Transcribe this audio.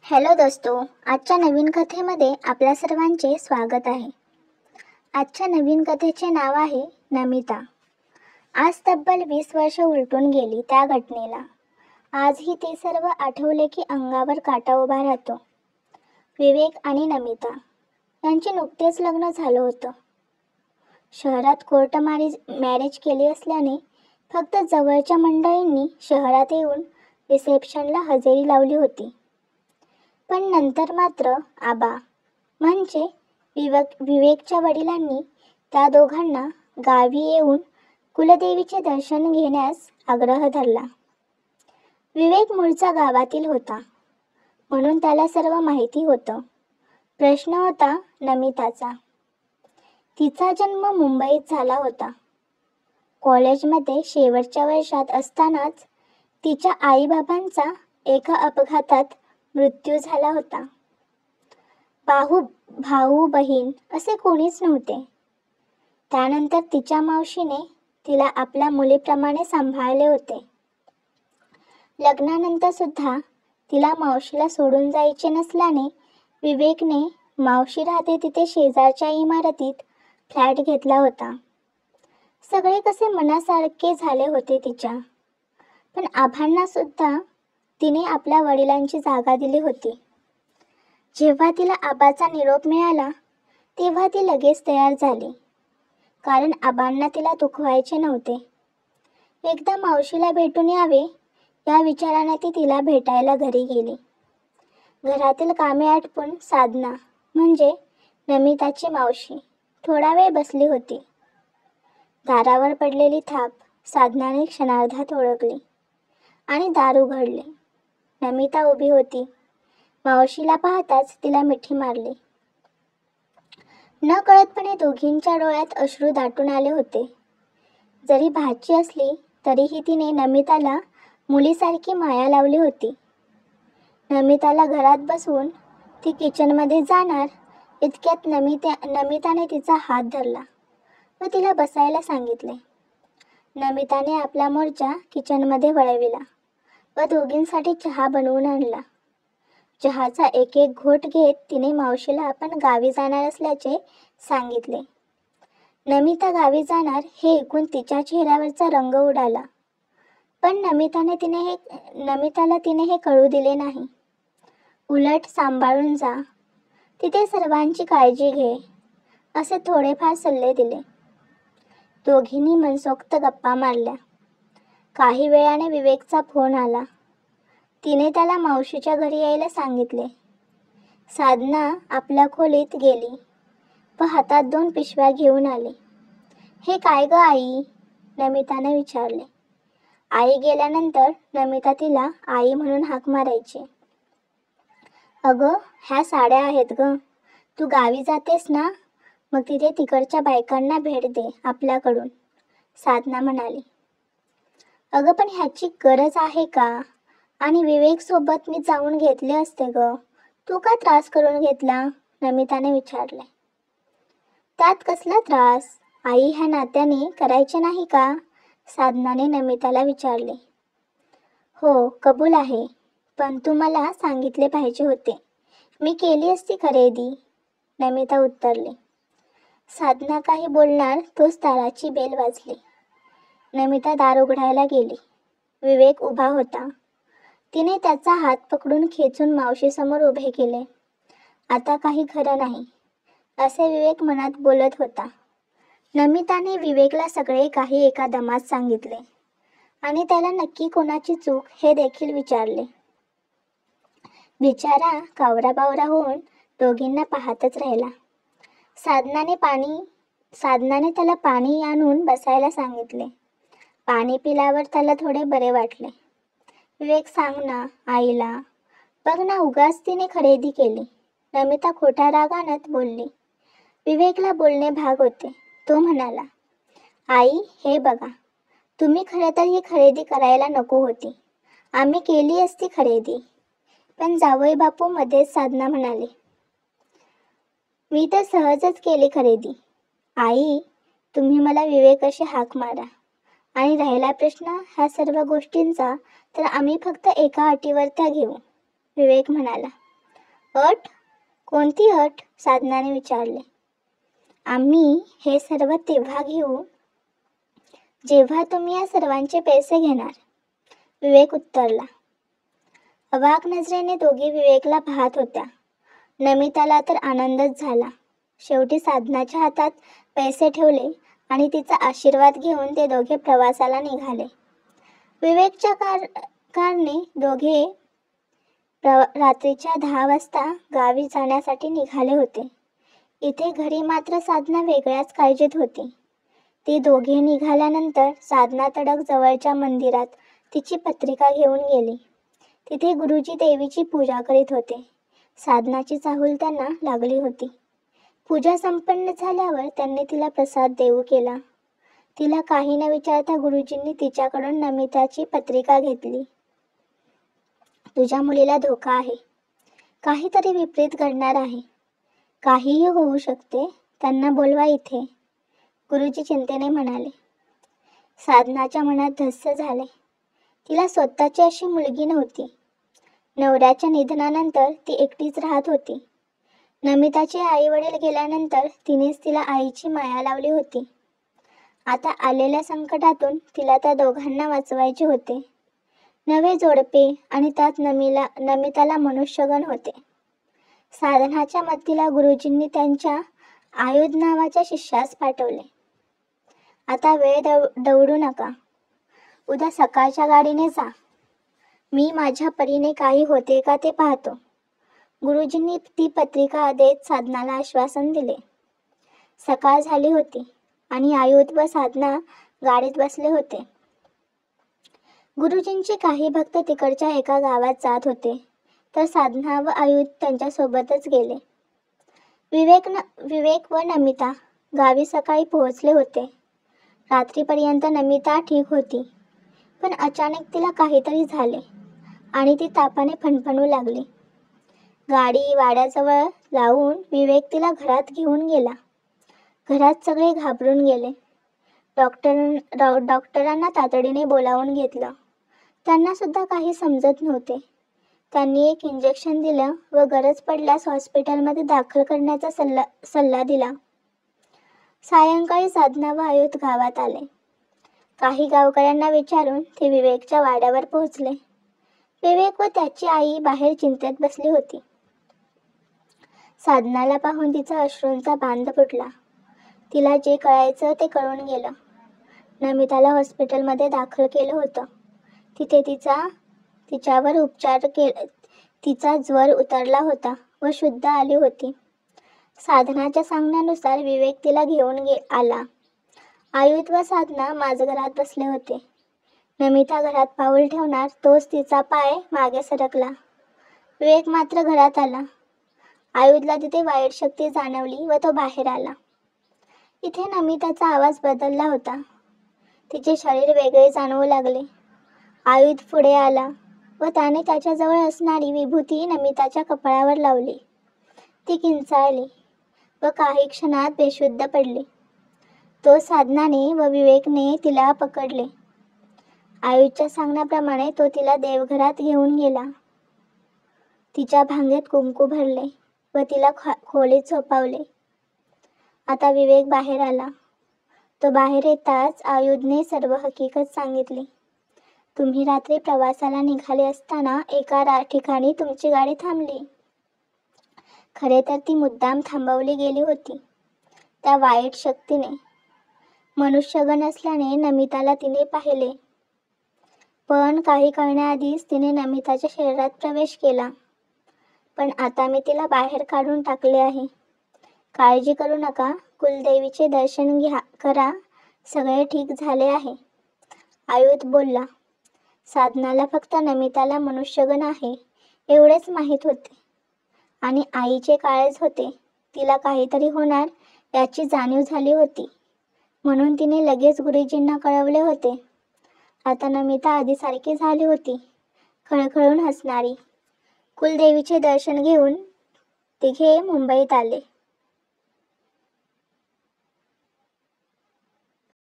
Hello दोस्तो, आजच्या नवीन कथेमध्ये आपल्या सर्वांचे स्वागत आहे. आजच्या नवीन कथेचे नाव आहे नमिता. आज तब्बल 20 वर्ष उलटून गेली त्या घटनेला. आजही ते सर्व आठवले की अंगावर काटा उभा राहतो. विवेक आणि नमिता यांचे नुकतेच लग्न झालं होतं. शहरात कोर्ट मॅरेज केली असल्याने फक्त जवळच्या मंडळींनी शहरात येऊन रिसेप्शनला हजेरी लावली होती. पण नंतर मात्र आबा म्हणजे विवेकच्या वडिलांनी त्या दोघांना गावी येऊन कुलदेवीचे दर्शन घेण्यास आग्रह धरला. विवेक मूळचा गावातील होता, म्हणून त्याला सर्व माहिती होतं. प्रश्न होता नमिताचा. तिचा जन्म मुंबईत झाला होता. कॉलेजमध्ये शेवटच्या वर्षात असतानाच तिच्या आईबाबांचा एका अपघातात मृत्यू झाला होता. भाऊ बहीण असे कोणीच नव्हते. त्यानंतर तिच्या मावशीने तिला आपल्या मुलीप्रमाणे सांभाळले होते. लग्नानंतर सुद्धा तिला मावशीला सोडून जायचे नसल्याने विवेकने मावशी राहते तिथे शेजारच्या इमारतीत फ्लॅट घेतला होता. सगळे कसे मनासारखे झाले होते तिच्या. पण आबांना सुद्धा तिने आपल्या वडिलांची जागा दिली होती. जेव्हा तिला आबाचा निरोप मिळाला तेव्हा ती लगेच तयार झाली, कारण आबांना तिला दुखवायचे नव्हते. एकदा मावशीला भेटून यावे या विचाराने ती तिला भेटायला घरी गेली. घरातील कामे आटपून साधना म्हणजे नमिताची मावशी थोडा वेळ बसली होती. दारावर पडलेली थाप साधनाने क्षणार्धात ओळखली आणि दार उघडले. नमिता उभी होती. मावशीला पाहताच तिला मिठी मारली. न कळतपणे दोघींच्या डोळ्यात अश्रू दाटून आले होते. जरी भाची असली तरीही तिने नमिताला मुलीसारखी माया लावली होती. नमिताला घरात बसवून ती किचनमध्ये जाणार इतक्यात नमिताने तिचा हात धरला व तिला बसायला सांगितले. नमिताने आपला मोर्चा किचनमध्ये वळविला व दोघींसाठी चहा बनवून आणला. चहाचा एक एक घोट घेत तिने मावशीला आपण गावी जाणार असल्याचे सांगितले. नमिता गावी जाणार हे ऐकून तिच्या चेहऱ्यावरचा रंग उडाला. पण नमिताला तिने हे कळू दिले नाही. उलट सांभाळून जा, तिथे सर्वांची काळजी घे, असे थोडेफार सल्ले दिले. दोघींनी मनसोक्त गप्पा मारल्या. काही वेळाने विवेकचा फोन आला. तिने त्याला मावशीच्या घरी यायला सांगितले. साधना आपल्या खोलीत गेली व हातात 2 पिशव्या घेऊन आली. हे काय ग आई? नमिताने विचारले. आई गेल्यानंतर नमिता तिला आई म्हणून हाक मारायची. अगं, ह्या साड्या आहेत ग. तू गावी जातेस ना, मग तिथे तिकडच्या बायकांना भेट दे आपल्याकडून, साधना म्हणाली. अगं, पण ह्याची गरज आहे का? आणि विवेक सोबत मी जाऊन घेतले असते ग. तू का त्रास करून घेतला? नमिताने विचारले. त्यात कसला त्रास? आई ह्या नात्याने करायचे नाही का? साधनाने नमिताला विचारले. हो, कबूल आहे, पण तू मला सांगितले पाहिजे होते. मी केली असती खरेदी, नमिता उत्तरली. साधना काही बोलणार तोच दाराची बेल वाजली. नमिता दार उघडायला गेली. विवेक उभा होता. तिने त्याचा हात पकडून खेचून मावशीसमोर उभे केले. आता काही खरं नाही, असे विवेक मनात बोलत होता. नमिताने विवेकला सगळे काही एका दमात सांगितले आणि त्याला नक्की कोणाची चूक हे देखील विचारले. बिचारा कावराबावरा होऊन दोघींना पाहतच राहिला. साधनाने त्याला पाणी आणून बसायला सांगितले. पाणी पिल्यावर त्याला थोडे बरे वाटले. विवेक, सांग ना आईला. बघ ना, उगाच तिने खरेदी केली, नमिता खोट्या रागानत बोलली. विवेकला बोलणे भाग होते. तो म्हणाला, आई हे बघा, तुम्ही खरं तर ही खरेदी करायला नको होती. आम्ही केली असती खरेदी. पण जावई बापू मध्येच साधना म्हणाले. मी तर सहजच केली खरेदी. आई, तुम्ही मला विवेक अशी हाक मारा. आणि राहिला प्रश्न ह्या सर्व गोष्टींचा, तर आम्ही फक्त एका अटीवर त्या घेऊ, विवेक म्हणाला. अट? कोणती अट? साधनाने विचारले. आम्ही हे सर्व तेव्हा घेऊ जेव्हा तुम्ही या सर्वांचे पैसे घेणार, विवेक उत्तरला. अवाक नजरेने दोघी विवेकला पाहत होत्या. नमिताला तर आनंदच झाला. शेवटी साधनाच्या हातात पैसे ठेवले आणि तिचा आशीर्वाद घेऊन ते दोघे प्रवासाला निघाले. विवेकच्या कारने दोघे रात्रीच्या 10 वाजता गावी जाण्यासाठी निघाले होते. इथे घरी मात्र साधना वेगळ्याच काळजीत होती. ती दोघे निघाल्यानंतर साधना तडक जवळच्या मंदिरात तिची पत्रिका घेऊन गेली. तिथे गुरुजी देवीची पूजा करीत होते. साधनाची चाहूल त्यांना लागली होती. पूजा संपन्न झाल्यावर त्यांनी तिला प्रसाद देऊ केला. तिला काही न विचारता गुरुजींनी तिच्याकडून नमिताची पत्रिका घेतली. तुझ्या मुलीला धोका आहे. काहीतरी विपरीत घडणार आहे. काहीही होऊ शकते. त्यांना बोलवा इथे, गुरुजी चिंतेने म्हणाले. साधनाच्या मनात धस्य झाले. तिला स्वतःची अशी मुलगी नव्हती. नवऱ्याच्या निधनानंतर ती एकटीच राहत होती. नमिताचे आई वडील गेल्यानंतर तिनेच तिला आईची माया लावली होती. आता आलेल्या संकटातून तिला त्या दोघांना वाचवायचे होते. नवे जोडपे आणि त्यात नमिताला मनुष्यगण होते. साधनाच्या मदतीला गुरुजींनी त्यांच्या आयुध नावाच्या शिष्यास पाठवले. आता वेळ दवडू नका. उद्या सकाळच्या गाडीने जा. मी माझ्या परीने काही होते का ते पाहतो. गुरुजींनी ती पत्रिका देत साधनाला आश्वासन दिले. सकाळ झाली होती आणि आयुध व साधना गाडीत बसले होते. गुरुजींचे काही भक्त तिकडच्या एका गावात जात होते, तर साधना व आयुध त्यांच्यासोबतच गेले. विवेक व नमिता गावी सकाळी पोहोचले होते. रात्रीपर्यंत नमिता ठीक होती, पण अचानक तिला काहीतरी झाले आणि ती तापाने फणफणू लागली. गाडी वाड्याजवळ लावून विवेक तिला घरात घेऊन गेला. घरात सगळे घाबरून गेले. डॉक्टरांना तातडीने बोलावून घेतलं. त्यांना सुद्धा काही समजत नव्हते. त्यांनी एक इंजेक्शन दिलं व गरज पडल्यास हॉस्पिटलमध्ये दाखल करण्याचा सल्ला दिला. सायंकाळी साधना व आयुध गावात आले. काही गावकऱ्यांना विचारून ते विवेकच्या वाड्यावर पोहोचले. विवेक व त्याची आई बाहेर चिंतेत बसली होती. साधनाला पाहून तिचा अश्रूंचा बांध फुटला. तिला जे कळायचं ते कळून गेलं. नमिताला हॉस्पिटलमध्ये दाखल केलं होतं. तिथे तिच्यावर उपचार केले. तिचा ज्वर उतरला होता व शुद्ध आली होती. साधनाच्या सांगण्यानुसार विवेक तिला घेऊन आला. आयुध व साधना माझघरात बसले होते. नमिता घरात पाऊल ठेवणार तोच तिचा पाय मागे सरकला. विवेक मात्र घरात आला. आयुधला तिथे वाईट शक्ती जाणवली व तो बाहेर आला. इथे नमिताचा आवाज बदलला होता. तिचे शरीर वेगळे जाणवू लागले. आयुध पुढे आला व त्याने त्याच्याजवळ असणारी विभूती नमिताच्या कपाळावर लावली. ती किंचाळली व काही क्षणात बेशुद्ध पडली. तो साधनाने व विवेकने तिला पकडले. आयुधच्या सांगण्याप्रमाणे तो तिला देवघरात घेऊन गेला. तिच्या भांगेत कुंकू भरले व तिला खोलीत झोपावले. आता विवेक बाहेर आला. तो बाहेर येताच आयुधने सर्व हकीकत सांगितली. तुम्ही रात्री प्रवासाला निघाले असताना एका ठिकाणी तुमची गाडी थांबली. खरे तर ती मुद्दाम थांबवली गेली होती. त्या वाईट शक्तीने मनुष्यगण असल्याने नमिताला तिने पाहिले, पण काही कळण्याआधीच तिने नमिताच्या शरीरात प्रवेश केला. पण आता मी तिला बाहेर काढून टाकले आहे. काळजी करू नका. कुलदेवीचे दर्शन करा. सगळे ठीक झाले आहे, आयुध बोलला. साधनाला फक्त नमिताला मनुष्यगण आहे एवढेच माहीत होते आणि आईचे काळज होते. तिला काहीतरी होणार याची जाणीव झाली होती, म्हणून तिने लगेच गुरुजींना कळवले होते. आता नमिता आधीसारखी झाली होती, खळखळून हसणारी. कुलदेवीचे दर्शन घेऊन तिघे मुंबईत आले.